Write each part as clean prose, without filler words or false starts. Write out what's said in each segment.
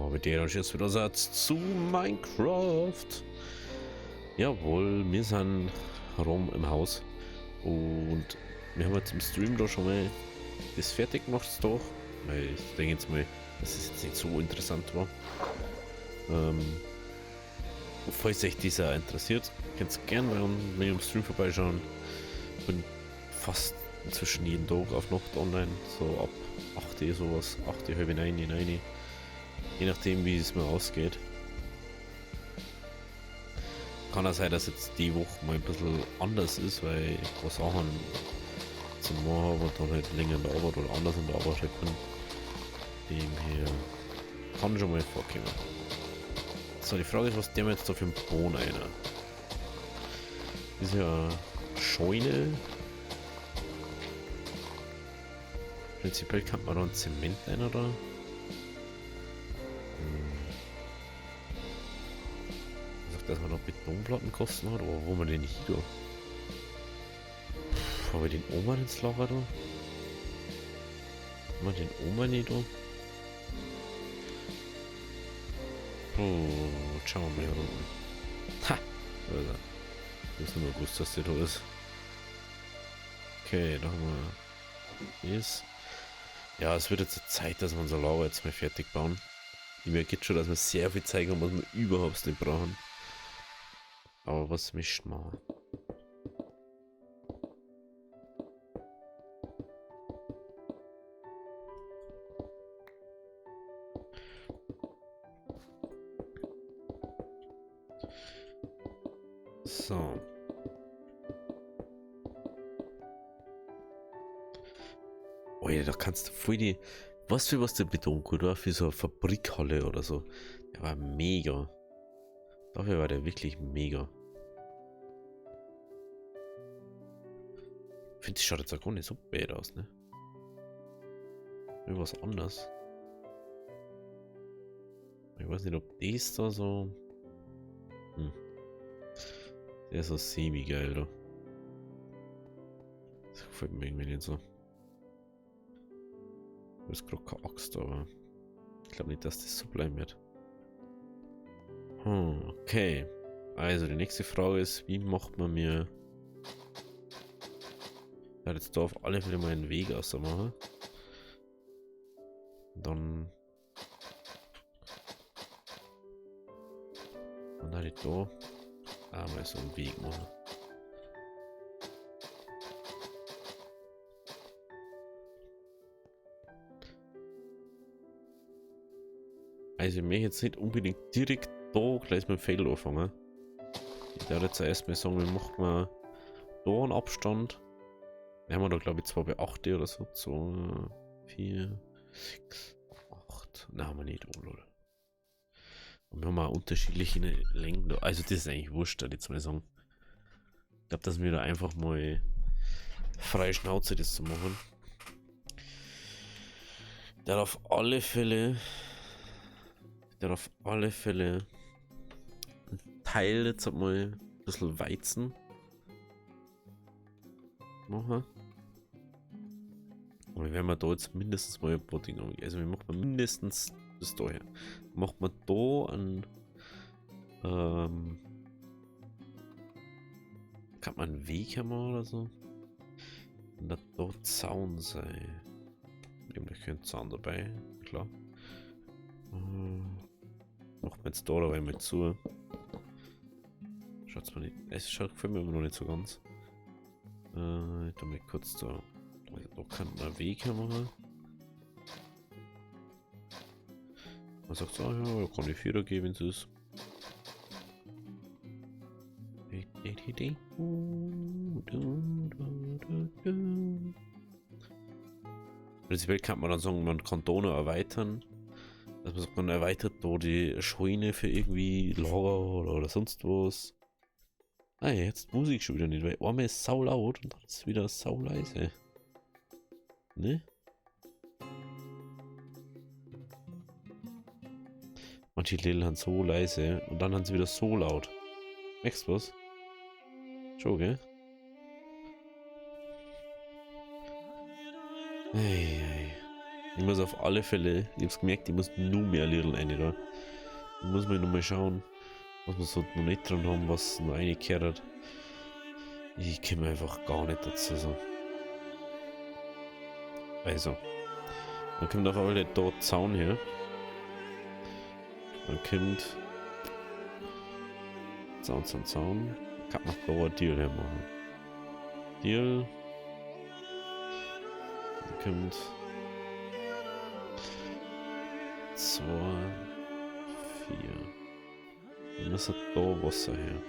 Habe der jetzt wieder Satz zu Minecraft. Jawohl, wir sind rum im Haus und wir haben jetzt im Stream da schon mal das fertig gemacht, doch, weil ich denke jetzt mal, dass es jetzt nicht so interessant war. Falls euch dieser interessiert, könnt ihr gerne bei mir im Stream vorbeischauen. Ich bin fast inzwischen jeden Tag auf Nacht online, so ab 8 Uhr sowas, 8 Uhr, halb 9, 9, je nachdem wie es mir ausgeht. Kann auch sein, dass jetzt die Woche mal ein bisschen anders ist, weil ich was Sachen zum machen habe und dann halt länger in der Arbeit oder anders in der Arbeit halt bin. Dem hier kann schon mal vorkommen. So, die Frage ist, was der mir jetzt da für einen Boden einer? Das ist ja Scheune. Prinzipiell kann man da einen Zement ein, oder? Sagt, dass man noch Betonplatten kosten hat, aber wo man den hier da? Haben wir den Oma ins Lager da? Haben wir den Oma nicht da? Oh, schauen wir mal hier unten. Ha! Also, ich muss nur gewusst, dass der da ist. Okay, da haben wir das. Ja, es wird jetzt Zeit, dass wir unser Lager jetzt mal fertig bauen. Ich merke jetzt schon, dass wir sehr viel Zeug haben, was wir überhaupt nicht brauchen. Aber was mischt man? So. Oh ja, da kannst du voll die... Was für was der Beton gut war? Für so eine Fabrikhalle oder so. Der war mega. Dafür war der wirklich mega. Ich finde, das schaut jetzt auch gar nicht so bad aus, ne? Irgendwas anders. Ich weiß nicht, ob das da so... Der ist so semi-geil, da. Das gefällt mir irgendwie nicht so. Das ist gerade keine Axt, aber ich glaube nicht, dass das so bleiben wird. Okay. Also die nächste Frage ist, wie macht man mir... Ich werde jetzt da auf alle Fälle mal einen Weg ausmachen. Dann werde ich da einmal so einen Weg machen. Also ich möchte jetzt nicht unbedingt direkt da gleich mit dem Feld anfangen. Ich werde jetzt erstmal sagen, wie macht man da einen Abstand. Wir haben da glaube ich zwar bei 8 oder so. 2, 4, 6, 8. Nein, haben wir nicht. Oh lol. Und wir haben auch unterschiedliche Längen. Also das ist eigentlich wurscht, würde ich jetzt mal sagen. Ich glaube, dass wir da einfach mal freie Schnauze das zu machen. Der auf alle Fälle einen Teil jetzt mal ein bisschen Weizen machen. Und wir werden da jetzt mindestens mal ein paar Dinge. Also wir machen mindestens bis daher. Macht man da einen kann man einen Weg haben oder so? Und da Zaun sein. Wir haben da keinen Zaun dabei, klar. Macht man jetzt da aber einmal zu. Schaut's mal nicht. Es schaut für mich immer noch nicht so ganz. Ich tu mal kurz da. Also da kann man einen Weg machen. Man sagt so, ja, da kann ich 4 geben, wenn es ist. Prinzipiell kann man dann sagen, man kann da noch erweitern. Dass man sagt, man erweitert da die Scheune für irgendwie Lager oder sonst was. Ah ja, jetzt muss ich schon wieder nicht, weil einmal ist sau laut und dann ist wieder sau leise. Ne? Manche Lieder haben so leise und dann haben sie wieder so laut. Merkst du was? Schon, gell? Hey. Ich muss auf alle Fälle, ich hab's gemerkt, ich muss nur mehr Lidl rein da. Ich muss mir nochmal schauen, was wir so noch nicht dran haben, was noch reingekehrt. Ich komme einfach gar nicht dazu so. Also, dann kommt auf alle da Zaun her. Dann kommt Zaun. Kann man da ein Deal hermachen. Deal. Dann kommt 2, 4. Dann muss da Wasser her.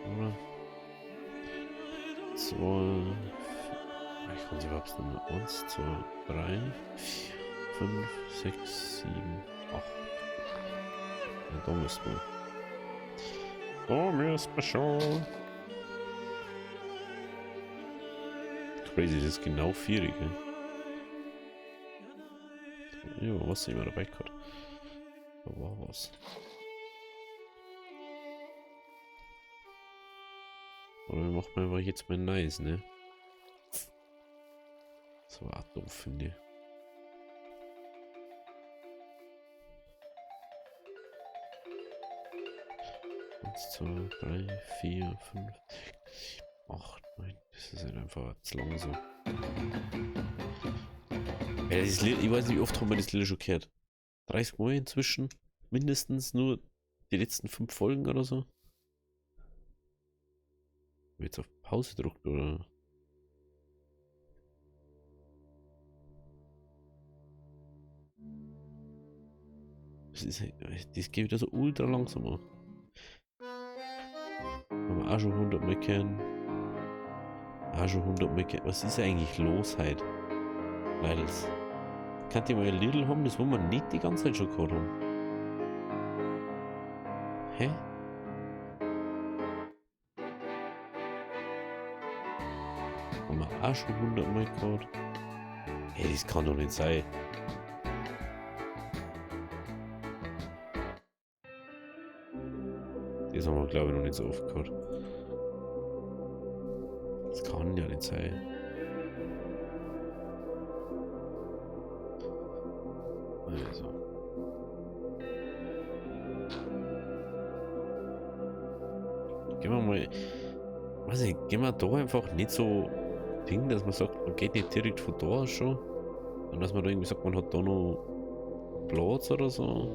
Oder? 2. Ich kann sie überhaupt nicht mehr. 1, 2, 3, 4, 5, 6, 7, 8. Ja, da müssen wir. Da müssen wir schon. Crazy, das ist genau 4, gell? Ja, was immer dabei gehabt. Da war was. Oder wir machen einfach jetzt mal nice, ne? Das war auch doof, finde ich. Eins, 2, 3, 4, 5, 6, 7, 8, 9. Das ist halt einfach zu lang so. Ja, das Lied, ich weiß nicht, wie oft haben wir das Lied schon gehört. 30 Mal inzwischen. Mindestens nur die letzten 5 Folgen oder so. Jetzt auf Pause drückt, oder? Das geht wieder so ultra langsam an. Haben wir auch schon 100 Mal kennen. Auch schon 100 Mal kennen. Was ist eigentlich los heute? Leidels. Kann die mal ein Lidl haben, das wo wir nicht die ganze Zeit schon gehabt haben? Hä? Haben wir auch schon 100 Mal gehabt? Hey, das kann doch nicht sein. Das haben wir, glaube ich, noch nicht so oft gehabt. Das kann ja nicht sein. Also. Gehen wir mal. Weiß ich, gehen wir da einfach nicht so Ding, dass man sagt, man geht nicht direkt von da aus schon. Und dass man da irgendwie sagt, man hat da noch Platz oder so.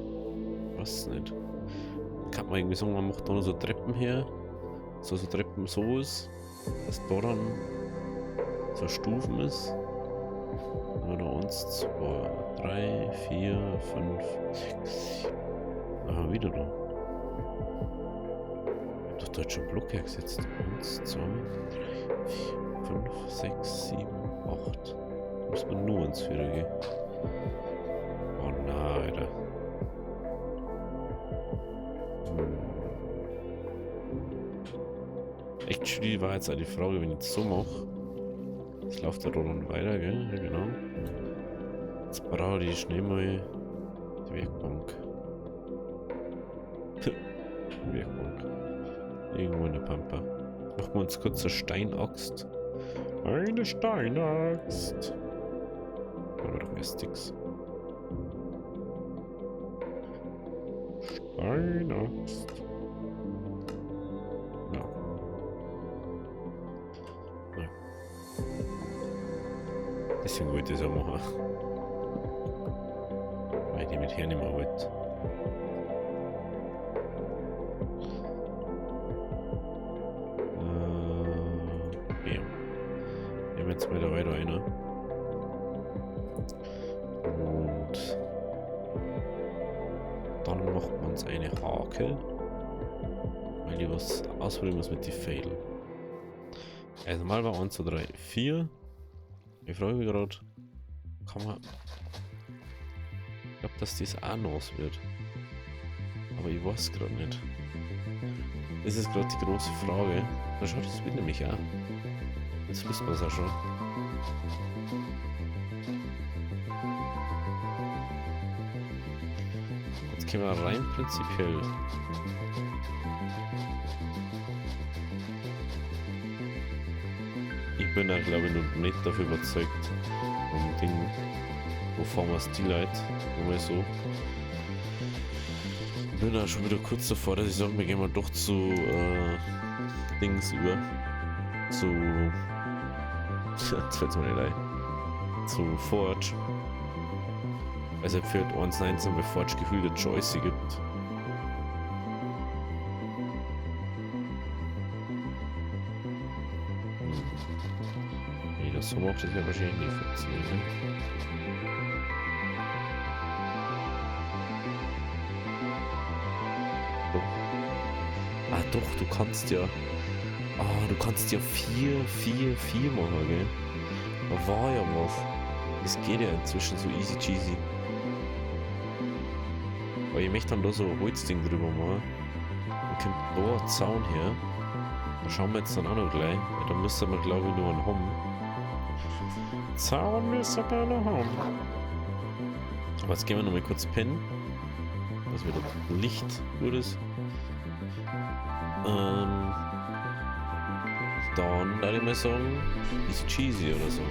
Weiß nicht. Kann man irgendwie sagen, man macht da noch so Treppen her. So Treppen so ist. Dass da dann so Stufen ist. Dann haben wir da 1, 2, 3, 4, 5, 6, 7. Aha, wieder da. Ich hab doch dort schon Block hergesetzt. 1, 2, 3, 4, 5, 6, 7, 8. Da muss man nur ins Vierer gehen. Oh nein, Alter. Actually war jetzt auch die Frage, wenn ich es so mache. Es läuft ja dann weiter, gell? Ja, genau. Jetzt brauche ich schnell mal die Werkbank. Die Werkbank. Irgendwo in der Pampa. Machen wir uns kurz eine Steinaxt. Eine Steinaxt. Aber doch mehr Sticks. Steinaxt. Ja. Ja. Deswegen wollte ich es auch machen. Weil ich die mit hernehmen wollte. Okay. Wir haben jetzt wieder weiter einer. Und dann macht man uns eine Hake. Weil ich was ausprobieren muss mit die Fail. Also mal war 1, 2, 3, 4. Ich frage mich gerade, kann man. Ich glaube, dass das auch nass wird. Aber ich weiß gerade nicht. Das ist gerade die große Frage. Na schau, das wird nämlich auch. Jetzt wissen wir es auch schon. Jetzt können wir rein prinzipiell bin auch, glaube ich, noch nicht dafür überzeugt. Vom Ding, wo Farmers Delight, mal so. Ich bin auch schon wieder kurz davor, dass ich sage, wir gehen mal doch zu Dings über. Zu. Jetzt fällt mir nicht ein. Zu Forge. Also für 1.19 bei Forge gefühlt eine Choice gibt. Nee, das so macht das ja wahrscheinlich nie funktionieren. Ne? Doch. Ah doch, du kannst ja. Ah, du kannst ja 4 machen, gell? Da war ja was. Das geht ja inzwischen so easy cheesy. Aber ich möchte dann da so ein Holzding drüber machen. Dann kommt da ein Zaun her. Da schauen wir jetzt dann auch noch gleich. Weil da müssen wir, glaube ich, nur einen haben. Zaun müssen wir noch haben. Aber jetzt gehen wir noch mal kurz pennen. Dass wieder Licht gut ist. Dann würde ich mal sagen, easy cheesy oder so.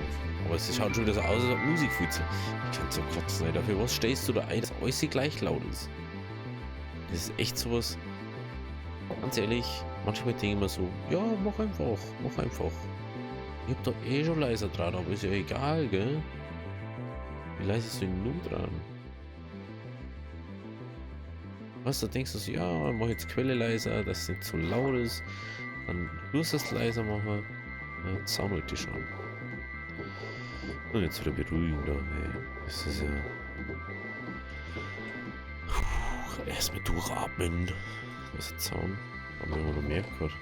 Aber es schaut schon wieder so aus, als ob Musik fühlt. Ich kann so kotzen, ey. Dafür was stehst du da ein, dass alles gleich laut ist? Das ist echt sowas. Ganz ehrlich, manchmal denke ich mir so, ja, mach einfach, mach einfach. Ich hab da eh schon leiser dran, aber ist ja egal, gell? Wie leise ist denn nun dran? Was, da denkst du so, ja, mach jetzt Quelle leiser, dass es nicht so laut ist. Dann musst du es leiser machen. Ja, Sound halt die schon. Und jetzt wieder beruhigen da, ey. Das ist ja. Erstmal durchatmen. Was ist ein Zaun? Haben wir immer noch mehr gehört?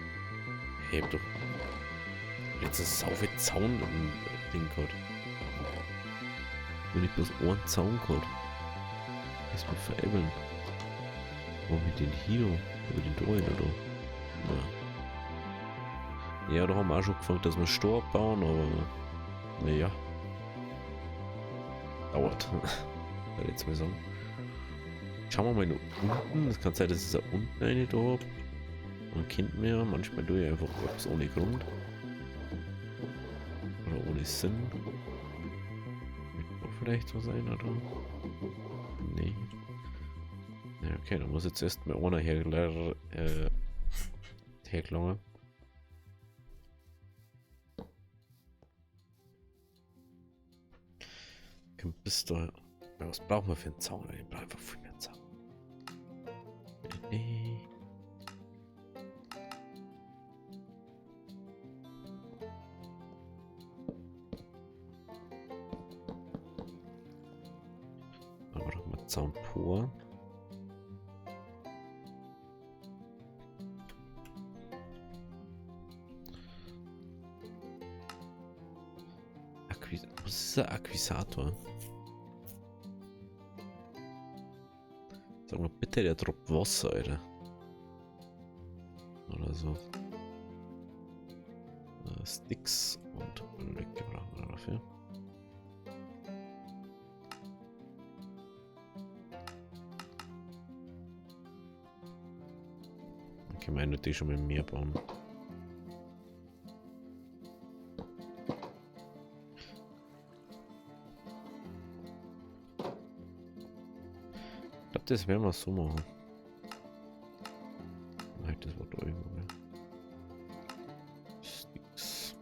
Hey, hab doch. Jetzt ist ein sauber Zaun im Ding gehabt. Wenn ich bloß einen Zaun gehabt. Erstmal veräppeln. Wo haben wir den hier? Über den da hin, oder? Ja. Ja, da haben wir auch schon gefangen, dass wir Stor bauen, aber. Naja. Dauert. Würde ich jetzt mal sagen. Schauen wir mal nach unten. Es kann sein, dass ich da unten eine da habe. Man kennt mir. Manchmal tue ich einfach etwas ohne Grund. Oder ohne Sinn. Wird auch vielleicht so sein, oder? Nee. Ja, okay, dann muss jetzt erstmal einer hergelangen. Bis da. Was brauchen wir für einen Zaun? Ich brauche einfach viel mehr Zaun. Dann brauchen wir Zaun pur. Was ist der Akquisator? Sag mal bitte, der droppt Wasser, Alter. Oder so. Sticks und Blöcke brauchen wir dafür. Okay, meine die schon mit mir bauen. Ich glaube, das werden wir so machen. Nein, das war da irgendwo. Ja. Sticks.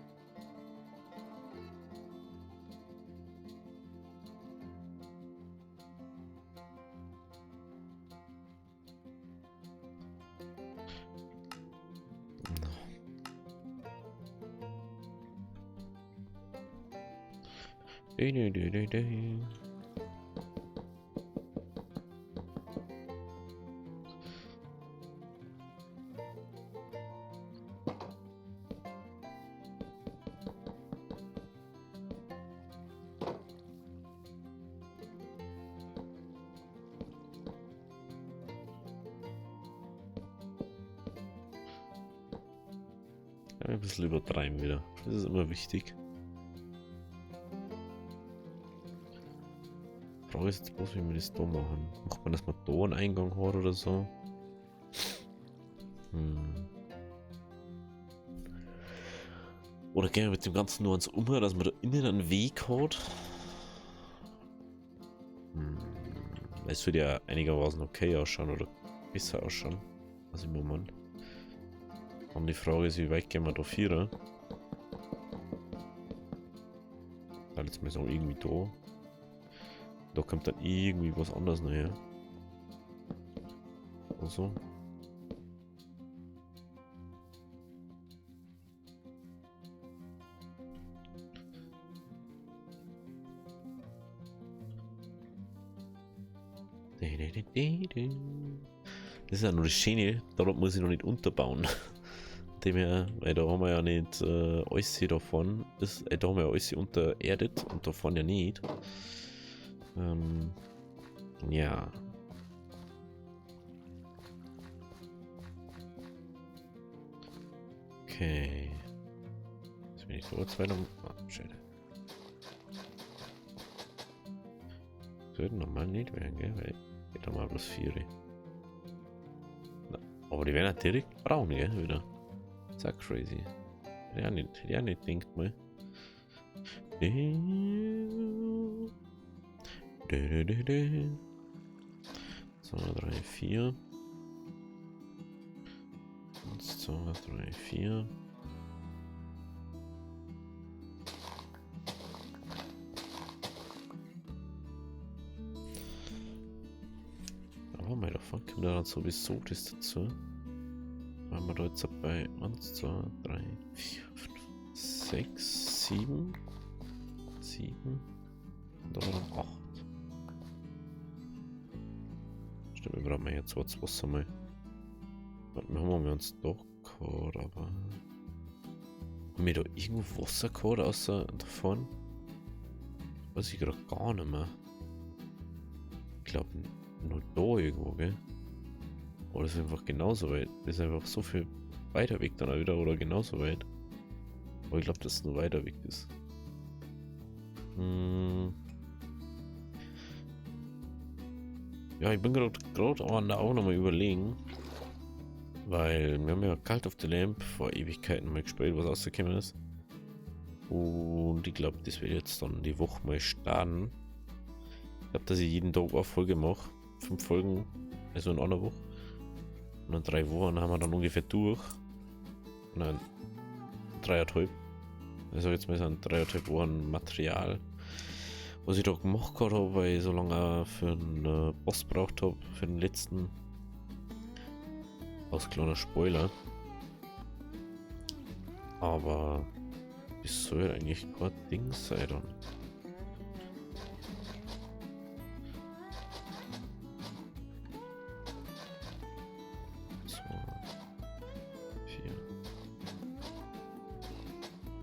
Ein bisschen übertreiben wieder. Das ist immer wichtig. Die Frage ist jetzt bloß, wie wir das da machen. Macht man, dass man da einen Eingang hat oder so? Oder gehen wir mit dem Ganzen nur ans Umhör, dass man da innen einen Weg hat? Es würde ja einigermaßen okay ausschauen oder besser ausschauen als im Moment. Und die Frage ist, wie weit gehen wir da vierer? Dann jetzt mal so irgendwie da. Da kommt dann irgendwie was anderes nachher. Also. Das ist ja nur das Schöne, dort muss ich noch nicht unterbauen. Dem her, weil da haben wir ja nicht alles davon. Da haben wir ja alles untererdet und davon ja nicht. Ja. Okay. Jetzt bin ich so zwei noch. Ah, schön. Das wird normal nicht werden, gell? Weil geht mal bloß 4. Aber die werden ja direkt braun, gell? Wieder. Das ist ja crazy. Hätte ja nicht denkt mal. 2, 3, 4. 1, 2, 3, 4. Aber mal davon kommt dann sowieso das dazu. Waren wir da jetzt bei 1, 2, 3, 4, 5, 6, 7. 7. Und dann 8. Stimmt, wir brauchen jetzt was Wasser mal. Warte, haben wir uns doch gehabt, aber. Haben wir da irgendwo Wasser gehabt außer davon? Weiß ich gerade gar nicht mehr. Ich glaube, nur da irgendwo, gell? Oder ist einfach genauso weit? Das ist einfach so viel weiter weg dann auch wieder oder genauso weit. Aber ich glaube, dass es nur weiter weg ist. Ja, ich bin gerade auch nochmal überlegen. Weil wir haben ja Cult of the Lamp vor Ewigkeiten mal gespielt, was rausgekommen ist. Und ich glaube, das wird jetzt dann die Woche mal starten. Ich glaube, dass ich jeden Tag eine Folge mache. 5 Folgen, also in einer Woche. Und dann 3 Wochen haben wir dann ungefähr durch. Nein, 3,5. Also jetzt mal sind 3,5 Wochen Material. Was ich da gemacht habe, weil ich so lange für einen Boss braucht habe, für den letzten. Aus kleiner Spoiler. Aber das soll eigentlich kein Ding sein dann. So. 4.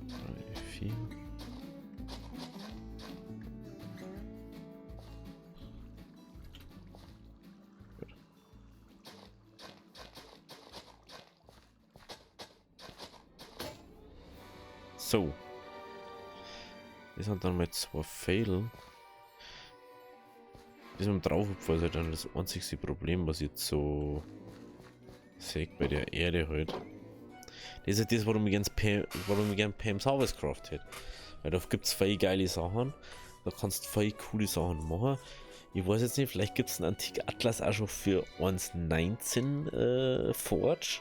3, 4. So. Das sind dann mal 2 Fail. Das mit dem Draufopfer ist halt dann das einzigste Problem, was ich jetzt so sehe bei der Erde halt. Das ist halt das, warum ich gerne Pam's Harvestcraft hätte. Weil da gibt es voll geile Sachen. Da kannst du voll coole Sachen machen. Ich weiß jetzt nicht, vielleicht gibt es einen Antik Atlas auch schon für 1.19 Forge.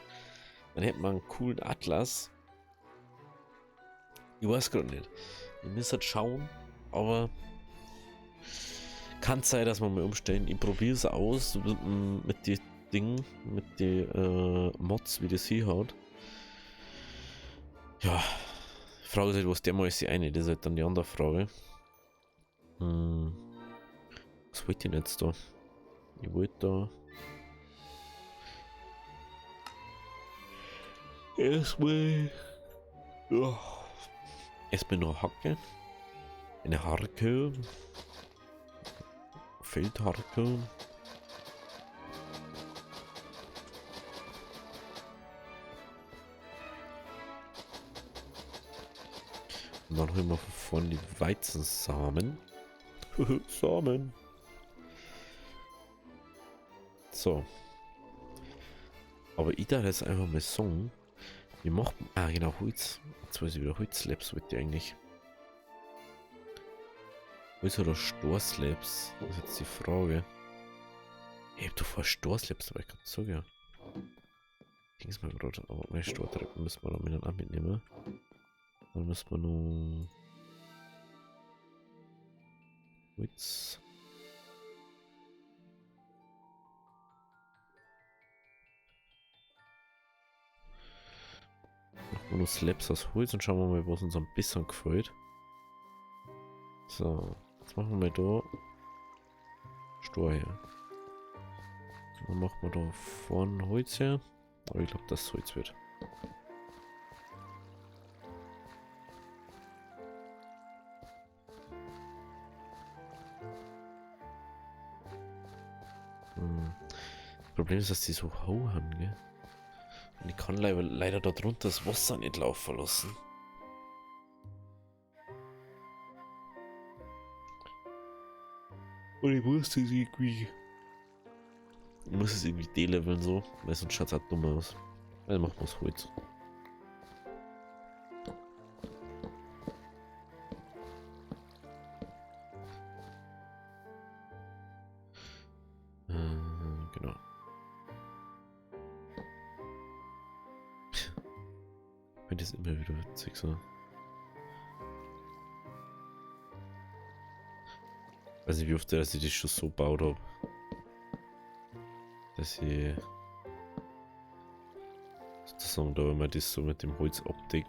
Dann hätte man einen coolen Atlas. Ich weiß gerade nicht. Ich muss halt schauen, aber kann sein, dass wir mal umstellen. Ich probiere es aus mit den Dingen, mit den Mods, wie das hier haut. Ja, die Frage ist halt, was der mal ist die eine, das ist halt dann die andere Frage. Was wollte ich denn jetzt da? Ich wollte da erstmal noch Hacke. Eine Harke. Feldharke. Und dann holen wir von vorne die Weizensamen. Samen. So. Aber ich darf jetzt einfach mal sagen, Wie macht man... Ah, genau, Holz. Jetzt weiß ich wieder, Holzslabs wollte ich eigentlich. Holz oder Storslabs? Das ist jetzt die Frage. Ich hab doch vor Storslabs dabei gehabt, so ja. Ging's mal gerade, aber meine Stortreppen müssen wir dann auch mitnehmen. Dann müssen wir noch... Holz... Machen wir noch Slabs aus Holz und schauen wir mal, was uns am besten gefällt. So, jetzt machen wir da Stor her. Dann machen wir da vorne Holz her. Aber ich glaube, dass es Holz wird. Das Problem ist, dass die so hoch haben, gell? Und ich kann leider da drunter das Wasser nicht laufen lassen. Und ich muss das irgendwie... Ich muss es irgendwie deleveln so, weil sonst schaut es auch dumm aus. Also machen wir es Holz. Genau. Ich finde das immer wieder witzig so. Weiß nicht, wie oft dass ich das schon so gebaut habe. Dass ich sozusagen da immer das so mit dem Holzoptik,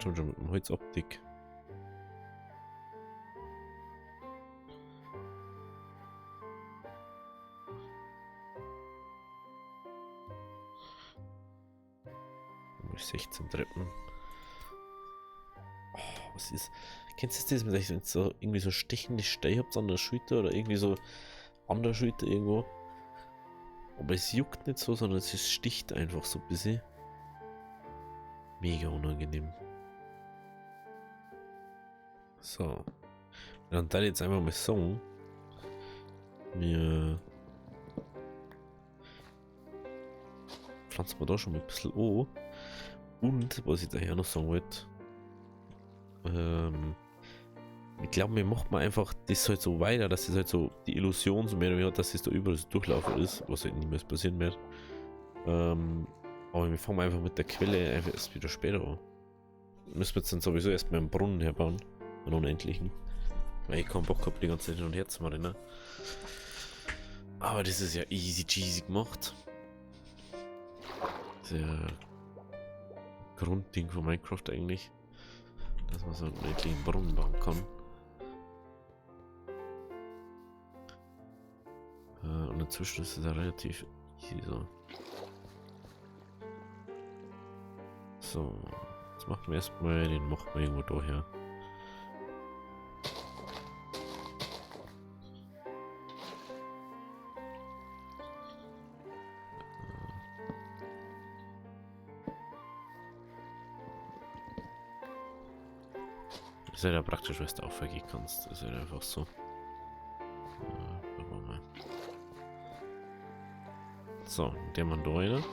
schon mit dem Holzoptik. Mal 16 Treppen. Oh, was ist. Kennst du das, wenn ihr so irgendwie so stechende Steine habt an der Schulter oder irgendwie so an der Schulter irgendwo? Aber es juckt nicht so, sondern es sticht einfach so ein bisschen. Mega unangenehm. So. Dann da jetzt einfach mal sagen. Wir pflanzen wir da schon mal ein bisschen an. Und was ich daher noch sagen wollte. Ich glaube, mir macht man einfach das halt so weiter, dass es halt so die Illusion so mehr oder weniger hat, dass es da überall so durchlaufen ist, was halt niemals passieren wird. Aber wir fangen einfach mit der Quelle einfach erst wieder später an. Müssen wir jetzt dann sowieso erstmal einen Brunnen herbauen, einen unendlichen. Weil ich keinen Bock habe, die ganze Zeit hin und her zu machen, ne? Aber das ist ja easy cheesy gemacht. Der Grundding von Minecraft eigentlich. Dass man so einen unendlichen Brunnen bauen kann. Und inzwischen ist es ja relativ easy so. So, jetzt machen wir erstmal den machen wir irgendwo daher. Das ist ja praktisch, was du aufgehen kannst. Das ist ja einfach so. So, der man da rein. Und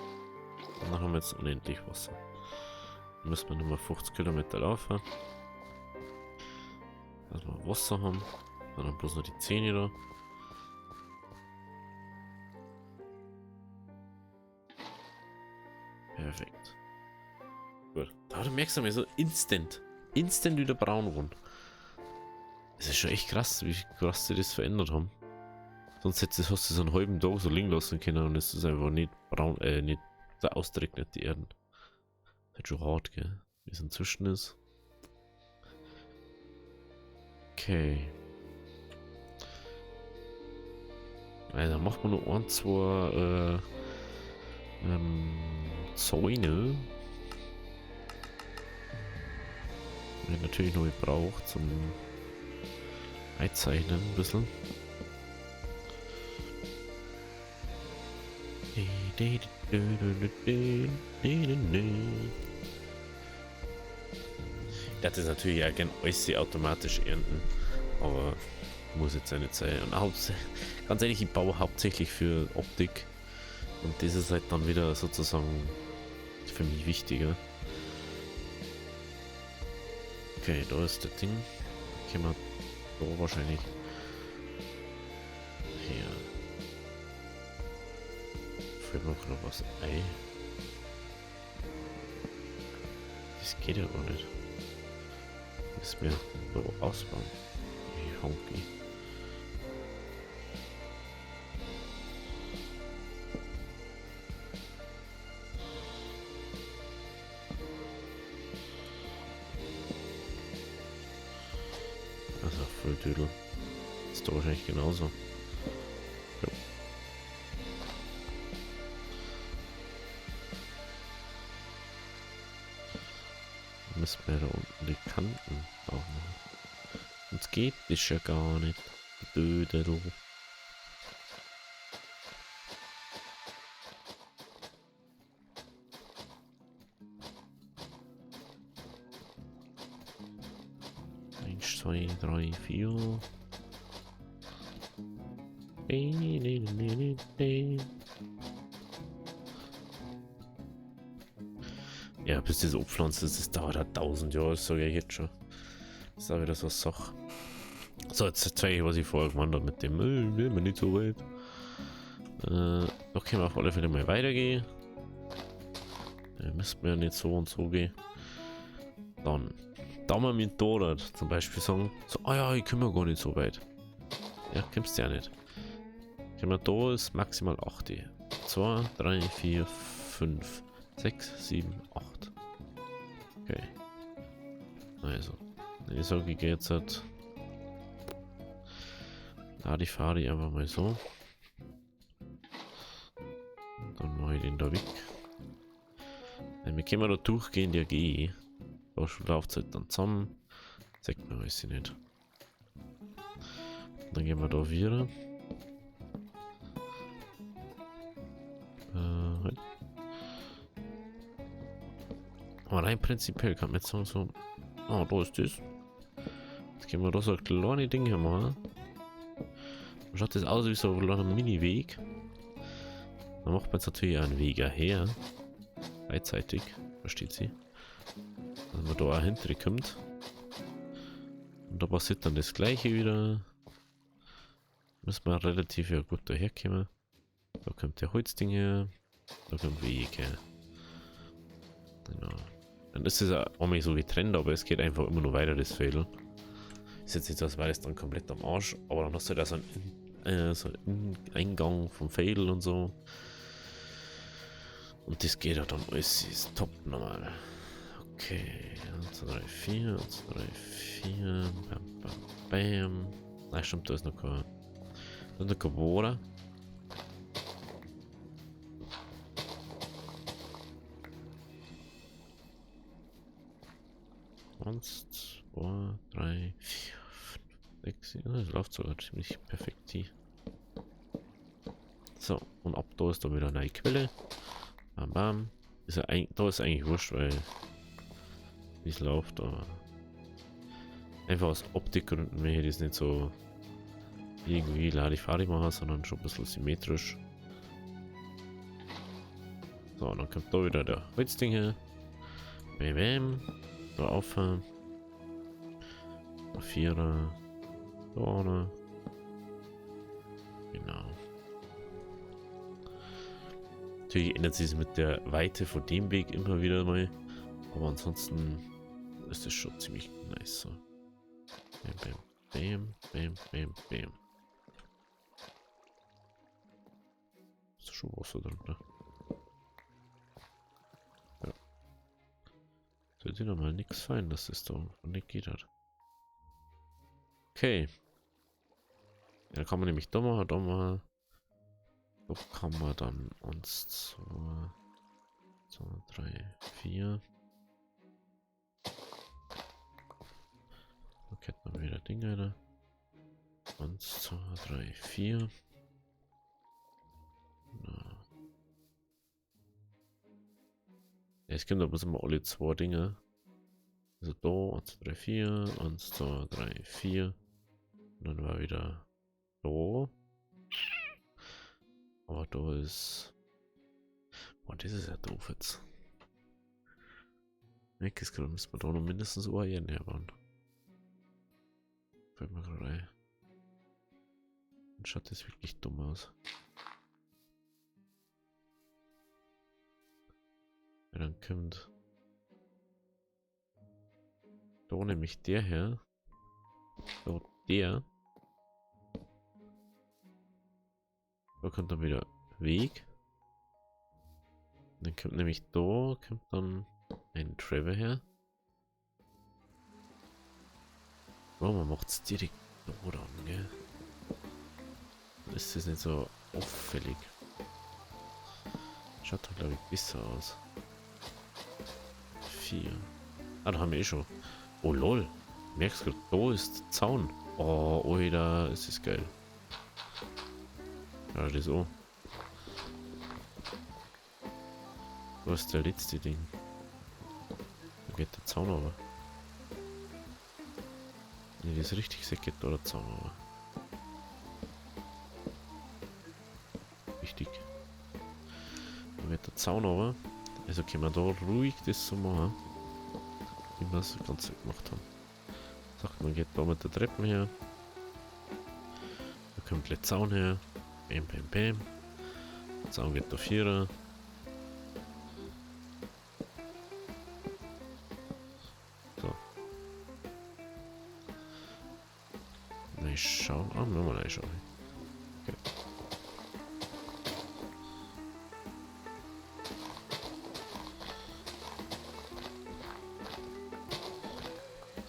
dann haben wir jetzt unendlich Wasser. Dann müssen wir nochmal 50 Kilometer laufen. Dass wir Wasser haben. Dann haben bloß noch die Zähne da. Perfekt. Gut. Da merkst du mir so instant wieder braun rund. Das ist schon echt krass, wie krass sie das verändert haben. Sonst hast du so einen halben Tag so liegen lassen können und es ist einfach nicht braun, nicht so austrocknet, die Erden. Das ist schon hart, gell? Wie es inzwischen ist. Okay. Also machen wir nur ein, zwei Zäune. Die natürlich noch gebraucht zum Einzeichnen ein bisschen. Ich dachte es natürlich ja gerne alles automatisch ernten, aber muss jetzt ja nicht sein. Und ganz ehrlich, ich baue hauptsächlich für Optik und das ist halt dann wieder sozusagen ist für mich wichtiger. Okay, da ist das Ding. Können wir da wahrscheinlich hier. Fällt mir noch was ein. Das geht ja gar nicht. Müssen wir so ausbauen. Die Honky. Also voll Dödel. Ist doch wahrscheinlich genauso. Ja. Müssen wir da unten die Kanten auch machen. Sonst geht das ja gar nicht. Dödel. Eins, zwei, drei, vier. Ja, bis das abpflanzt ist, das dauert halt 1000 Jahre, das sage ich jetzt schon. Das ist auch wieder so eine Sache. So, jetzt zeige ich, was ich vorher gemeint habe mit dem, will man nicht so weit. Da können wir auf alle Fälle mal weitergehen. Müssten wir ja nicht so und so gehen. Dann, da wir mit Donut zum Beispiel sagen, so, ah ja, ich komme gar nicht so weit. Ja, kommst du ja nicht. Können wir da ist maximal 8. 2, 3, 4, 5, 6, 7, 8. Okay. Also, wenn ich sage, ich gehe jetzt halt. Da die fahre ich einfach mal so. Und dann mache ich den da weg. Wir können da durchgehen, der GE. Da läuft es dann zusammen. Sagt man, weiß ich nicht. Und dann gehen wir da wieder. Halt. Aber rein prinzipiell kann man jetzt sagen so, ah, da ist das. Jetzt können wir da so ein kleine Ding hier machen. Dann schaut das aus wie so ein kleiner Mini-Weg. Dann macht man jetzt natürlich einen Weg her. Beidseitig, versteht sie. Dass man da auch hinter kommt. Und da passiert dann das gleiche wieder. Müssen wir relativ ja gut daherkommen. Da kommt der Holzding her. Da kommt Weg her. Genau. Dann ist es auch mal so getrennt, aber es geht einfach immer nur weiter, das Feld. Ist jetzt nicht so, als wäre es dann komplett am Arsch, aber dann hast du da so einen Eingang vom Feld und so. Und das geht ja dann alles, ist top normal. Okay, 1, 2, 3, 4, 1, 2, 3, 4, bam, bam, bam. Nein, stimmt, da ist noch kein Water. Eins, 2, 3, 4, 5, 6, 7. Das läuft sogar ziemlich perfekt hier. So, und ab da ist da wieder eine neue Quelle. Bam, bam. Ist ja da ist eigentlich wurscht, weil wie es läuft, aber einfach aus Optikgründen will ich das nicht so irgendwie Larifari machen, sondern schon ein bisschen symmetrisch. So, und dann kommt da wieder der Holzding her. Bam, bam. Da aufhören. Vierer. Da vorne. Genau. Natürlich ändert sich es mit der Weite von dem Weg immer wieder mal. Aber ansonsten ist es schon ziemlich nice. So. Bam, bam, bam, bam, bam, bam. Ist schon Wasser drin, ne? Ja. Sollte normal nichts sein, dass es da nicht geht hat. Okay. Ja, dann kann man nämlich da machen, da machen. Da kann man dann uns 2, 3, 4. Da kennt man wieder Dinge da. 1, 2, 3, 4. Ja, es gibt aber immer alle 2 Dinge. Also da, 1, 2, 3, 4, 1, 2, 3, 4. Und dann war wieder da. Aber da ist. Boah, das ist ja doof jetzt. Weg ist gerade, müssen wir da noch mindestens ein herbauen. Fällt mir gerade ein. Dann schaut das wirklich dumm aus. Ja, dann kommt da nämlich der her. Da der. Da kommt dann wieder Weg. Dann kommt nämlich da, kommt dann ein Trevor her. Oh, man macht es direkt da dann, gell? Dann ist das nicht so auffällig. Schaut doch, glaube ich, besser aus. 4. Ah, da haben wir eh schon. Oh, lol. Merkst du, da ist der Zaun. Oh, Alter, es ist geil. Ja, das auch. Wo ist der letzte Ding? Da geht der Zaun aber. Ne, das ist richtig, so geht da der Zaun aber. Richtig. Da geht der Zaun aber. Also können wir da ruhig das so machen, wie wir es ganz gemacht haben. Sagt man, geht da mit der Treppe her. Da kommt der Zaun her. Bam, bam, bam. Der Zaun geht da 4er. So. Nein, schauen. Ah, nochmal reinschauen. Okay.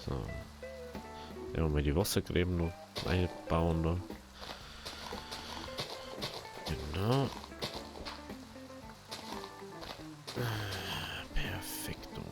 So. Ja, mal die Wassergräben noch einbauen da. Genau. Perfekto.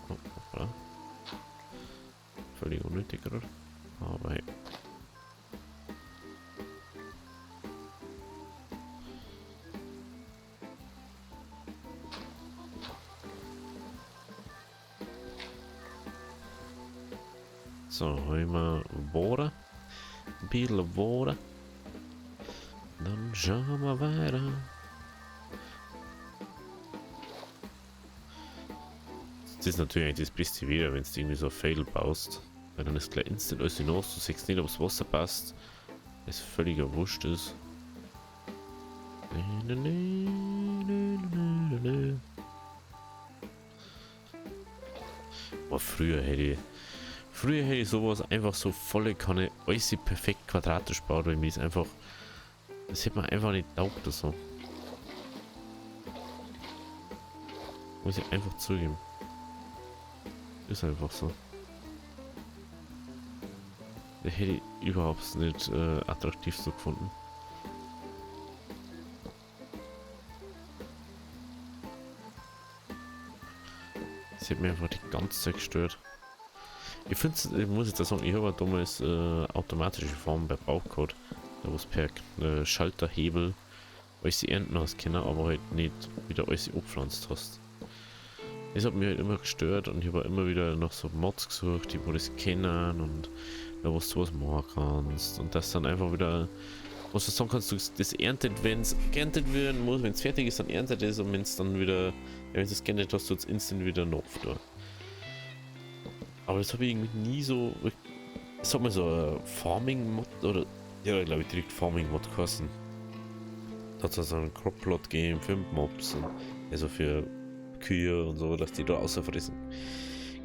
Oh, hoppla. Völlig unnötig, oder? Aber hey. So, haben wir Boden. Ein bisschen Boden. Dann schauen wir weiter. Das ist natürlich das Beste wieder, wenn du irgendwie so Fail baust. Weil dann ist gleich instant alles hinaus. Du siehst nicht, ob das Wasser passt. Es völliger Wurscht ist. Aber früher hätte ich sowas einfach so volle Kanne alles perfekt quadratisch baut, weil mir ist einfach, das hätte man einfach nicht taugt oder so. Muss ich einfach zugeben. Ist einfach so. Das hätte ich überhaupt nicht attraktiv so gefunden. Das hätte mir einfach die ganze Zeit gestört. Ich finde, ich muss jetzt sagen, ich habe damals automatische Formen bei Baucode, da wo es per Schalterhebel alles ernten hast können, aber halt nicht wieder alles abpflanzt hast. Das hat mich halt immer gestört und ich habe immer wieder nach so Mods gesucht, die wo das kennen und da wo du sowas machen kannst und das dann einfach wieder, was du sagen kannst, du das erntet, wenn es geerntet werden muss, wenn es fertig ist, dann erntet es und wenn es dann wieder, ja, wenn du es geerntet hast, tut es instant wieder noch da. Aber das habe ich irgendwie nie so. Es hat mal so ein Farming-Mod oder. Ja, glaube ich, direkt Farming-Mod kosten. Da hat es so einen Crop-Plot gegeben für Mobs und also für Kühe und so, dass die da außerfressen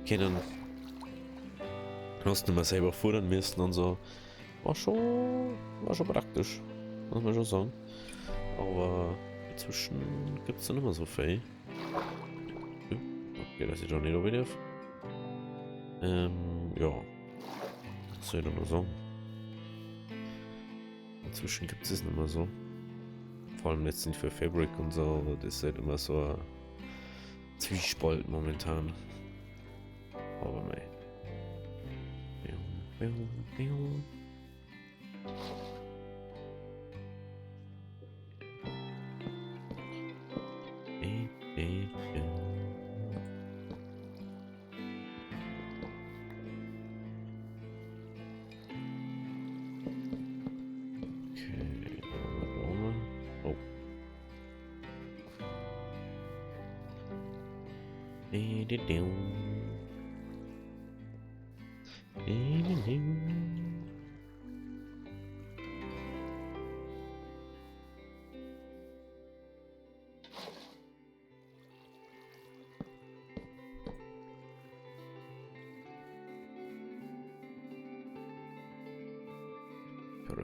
können. Hast du mal selber futtern müssen und so. War schon praktisch. Muss man schon sagen. Aber inzwischen gibt es da nicht mehr so viel. Okay, dass ich da nicht oben darf. Ja. Was soll ich da nur sagen? Inzwischen gibt es nicht mehr so. Vor allem jetzt nicht für Fabric und so. Das ist halt immer so ein Zwiespalt momentan. Aber mei.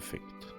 Perfekt.